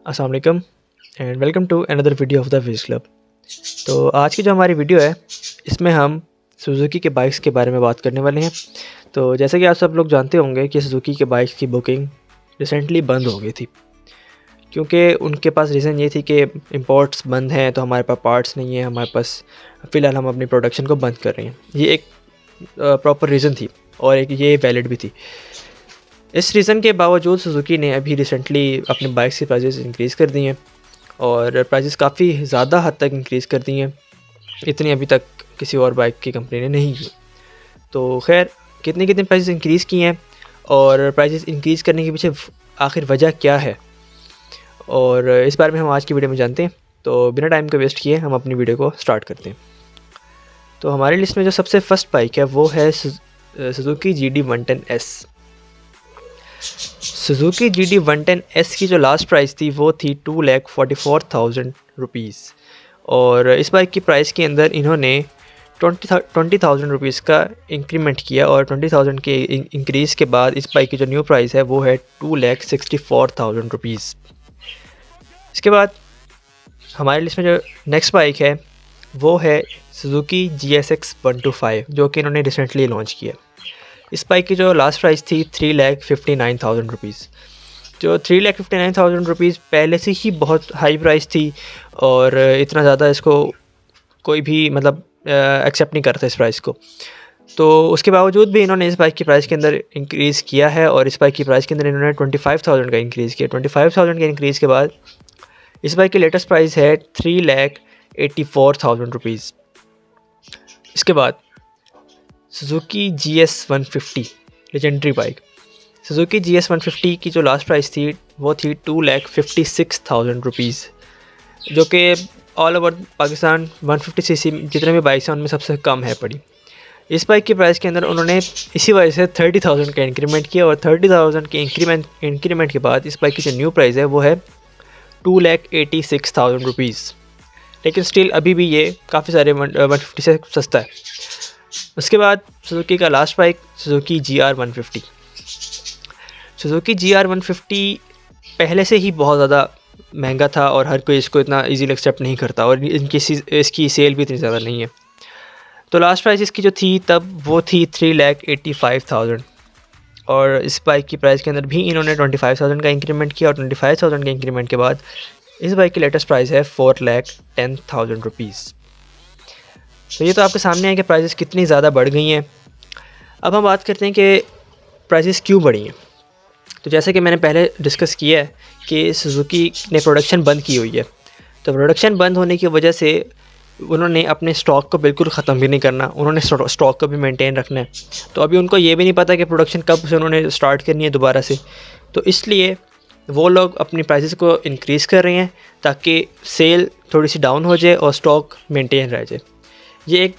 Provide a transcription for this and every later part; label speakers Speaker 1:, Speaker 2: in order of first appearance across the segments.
Speaker 1: अस्सलाम वालेकुम and welcome to another video of the Wiz Club. तो आज की जो हमारी वीडियो है इसमें हम सुजुकी के बाइक्स के बारे में बात करने वाले हैं। तो जैसे कि आप सब लोग जानते होंगे कि सुजुकी के बाइक्स की बुकिंग रिसेंटली बंद हो गई थी, क्योंकि उनके पास रीज़न ये थी कि इंपोर्ट्स बंद हैं तो हमारे पास पार्ट्स नहीं है, हमारे पास फ़िलहाल हम अपनी प्रोडक्शन को बंद कर रहे हैं। ये एक प्रॉपर रीज़न थी और एक ये वैलिड भी थी। इस रीज़न के बावजूद सुजुकी ने अभी रिसेंटली अपने बाइक्स की प्राइसेस इंक्रीज़ कर दी हैं और प्राइसेस काफ़ी ज़्यादा हद तक इंक्रीज़ कर दी हैं। इतनी अभी तक किसी और बाइक की कंपनी ने नहीं की। तो खैर कितने कितने प्राइसेस इंक्रीज़ किए हैं और प्राइसेस इंक्रीज़ करने के पीछे आखिर वजह क्या है, और इस बारे में हम आज की वीडियो में जानते हैं। तो बिना टाइम को वेस्ट किए हम अपनी वीडियो को स्टार्ट करते हैं। तो हमारी लिस्ट में जो सबसे फर्स्ट बाइक है वो है सुजुकी GD110S। सुजुकी GD110S की जो लास्ट प्राइस थी वो थी 2,44,000 रुपीज़, और इस बाइक की प्राइस के अंदर इन्होंने 20,000 रुपीज़ का इंक्रीमेंट किया, और 20,000 के इंक्रीज़ के बाद इस बाइक की जो न्यू प्राइस है वो है 2,64,000 रुपीज़। इसके बाद हमारे लिस्ट में जो नेक्स्ट बाइक है वो है सुजुकी GSX 125, जो कि इन्होंने रिसेंटली लॉन्च किया। इस बाइक की जो लास्ट प्राइस थी 3,59,000 रुपीज़। जो 3,59,000 रुपीज़ पहले से ही बहुत हाई प्राइस थी और इतना ज़्यादा इसको कोई भी एक्सेप्ट नहीं करता इस प्राइस को। तो उसके बावजूद भी इन्होंने इस बाइक की प्राइस के अंदर इंक्रीज़ किया है, और इस बाइक की प्राइस के अंदर इन्होंने 25,000 का इंक्रीज़ किया। 25,000 के इंक्रीज़ के बाद इस बाइक की लेटेस्ट प्राइस है 3,84,000 रुपीज़। इसके बाद Suzuki GS 150 legendary bike. Suzuki GS 150 की जो लास्ट प्राइस थी वो थी 2,56,000 रुपीज़, जो कि ऑल ओवर पाकिस्तान 150 सीसी जितने भी बाइक्स हैं उनमें सबसे कम है पड़ी। इस बाइक की प्राइस के अंदर उन्होंने इसी वजह से 30,000 का इंक्रीमेंट किया, और 30,000 के इंक्रीमेंट के बाद इस बाइक की जो न्यू प्राइस है वो है 2,86,000 रुपीज़। लेकिन स्टिल अभी भी ये काफ़ी सारे 150 से सस्ता है। उसके बाद सुजुकी का last bike Suzuki GR 150। Suzuki GR 150 पहले से ही बहुत ज़्यादा महंगा था और हर कोई इसको इतना इजीली एक्सेप्ट नहीं करता, और इसकी सेल भी इतनी ज़्यादा नहीं है। तो लास्ट प्राइस इसकी जो थी तब वो थी 3,85,000, और इस बाइक की प्राइस के अंदर भी इन्होंने 25,000 का इंक्रीमेंट किया, और 25,000 के इंक्रीमेंट के बाद इस बाइक की लेटेस्ट प्राइस है 4,10,000 रुपीज़। तो ये तो आपके सामने है कि प्राइसेस कितनी ज़्यादा बढ़ गई हैं। अब हम बात करते हैं कि प्राइसेस क्यों बढ़ी हैं। तो जैसे कि मैंने पहले डिस्कस किया है कि सुजुकी ने प्रोडक्शन बंद की हुई है, तो प्रोडक्शन बंद होने की वजह से उन्होंने अपने स्टॉक को बिल्कुल ख़त्म भी नहीं करना, उन्होंने स्टॉक को भी मेंटेन रखना है। तो अभी उनको ये भी नहीं पता कि प्रोडक्शन कब से उन्होंने स्टार्ट करनी है दोबारा से। तो इसलिए वो लोग अपनी प्राइसेस को इंक्रीज़ कर रहे हैं ताकि सेल थोड़ी सी डाउन हो जाए और स्टॉक मेंटेन रह जाए। ये एक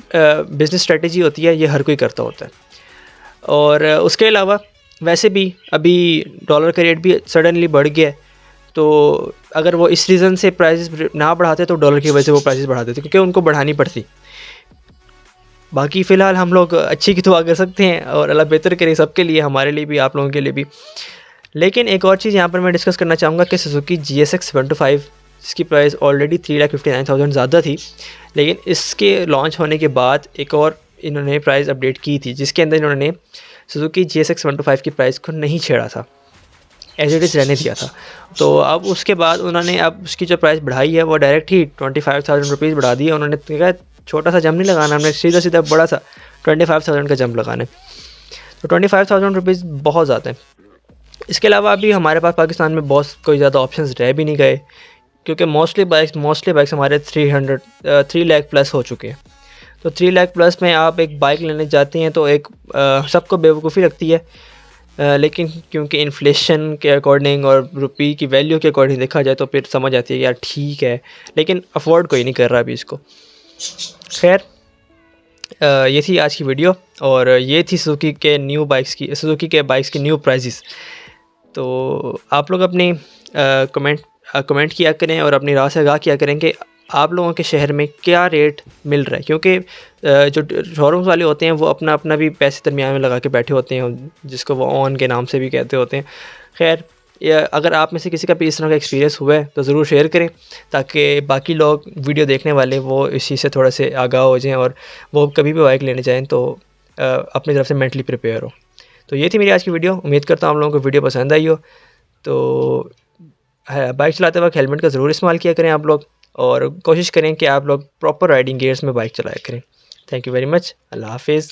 Speaker 1: बिज़नेस स्ट्रेटजी होती है, ये हर कोई करता होता है। और उसके अलावा वैसे भी अभी डॉलर का रेट भी सडनली बढ़ गया है, तो अगर वो इस रीज़न से प्राइसेस ना बढ़ाते तो डॉलर की वजह से वो प्राइसेस बढ़ा देते, क्योंकि उनको बढ़ानी पड़ती। बाकी फ़िलहाल हम लोग अच्छी की दुआ कर सकते हैं और अल्लाह बेहतर करे सबके लिए, हमारे लिए भी, आप लोगों के लिए भी। लेकिन एक और चीज़ यहाँ पर मैं डिस्कस करना चाहूँगा कि सुजुकी GSX 125 इसकी प्राइस ऑलरेडी 3,59,000 ज़्यादा थी, लेकिन इसके लॉन्च होने के बाद एक और इन्होंने प्राइस अपडेट की थी, जिसके अंदर इन्होंने सुजुकी GSX 125 की प्राइस को नहीं छेड़ा था, एज इट इज़ रहने दिया था। तो अब उसके बाद उन्होंने अब उसकी जो प्राइस बढ़ाई है वो डायरेक्ट ही 25,000 रुपीज़ बढ़ा दी है। उन्होंने कहा छोटा सा जंप नहीं लगाना, हमने सीधा सीधा बड़ा सा 25,000 का जंप लगाना है। तो 25,000 रुपीज़ बहुत ज़्यादा है। इसके अलावा अभी हमारे पास पाकिस्तान में बहुत कोई ज़्यादा ऑप्शंस रह भी नहीं गए, क्योंकि मोस्टली बाइक्स हमारे 3 लाख प्लस हो चुके हैं। तो 3 लाख प्लस में आप एक बाइक लेने जाते हैं तो एक सबको बेवकूफ़ी लगती है, लेकिन क्योंकि इन्फ्लेशन के अकॉर्डिंग और रुपये की वैल्यू के अकॉर्डिंग देखा जाए तो फिर समझ आती है यार ठीक है, लेकिन अफोर्ड कोई नहीं कर रहा अभी इसको। खैर ये थी आज की वीडियो, और ये थी सुजुकी के बाइक्स की न्यू प्राइजेस। तो आप लोग अपनी कमेंट किया करें और अपनी राय से आगाह किया करें कि आप लोगों के शहर में क्या रेट मिल रहा है, क्योंकि जो शोरूम्स वाले होते हैं वो अपना अपना भी पैसे दरमियान में लगा के बैठे होते हैं, जिसको वो ऑन के नाम से भी कहते होते हैं। खैर या अगर आप में से किसी का भी इस तरह का एक्सपीरियंस हुआ है तो ज़रूर शेयर करें, ताकि बाकी लोग वीडियो देखने वाले वो इस चीज़ से थोड़ा से आगाह हो जाएं और वो कभी भी बाइक लेने जाएं तो अपनी तरफ से मेंटली प्रिपेयर हो। तो ये थी मेरी आज की वीडियो। उम्मीद करता हूँ आप लोगों को वीडियो पसंद आई हो। तो बाइक चलाते वक्त हेलमेट का ज़रूर इस्तेमाल किया करें आप लोग, और कोशिश करें कि आप लोग प्रॉपर राइडिंग गियर्स में बाइक चलाया करें। Thank you very much. अल्लाह हाफिज़।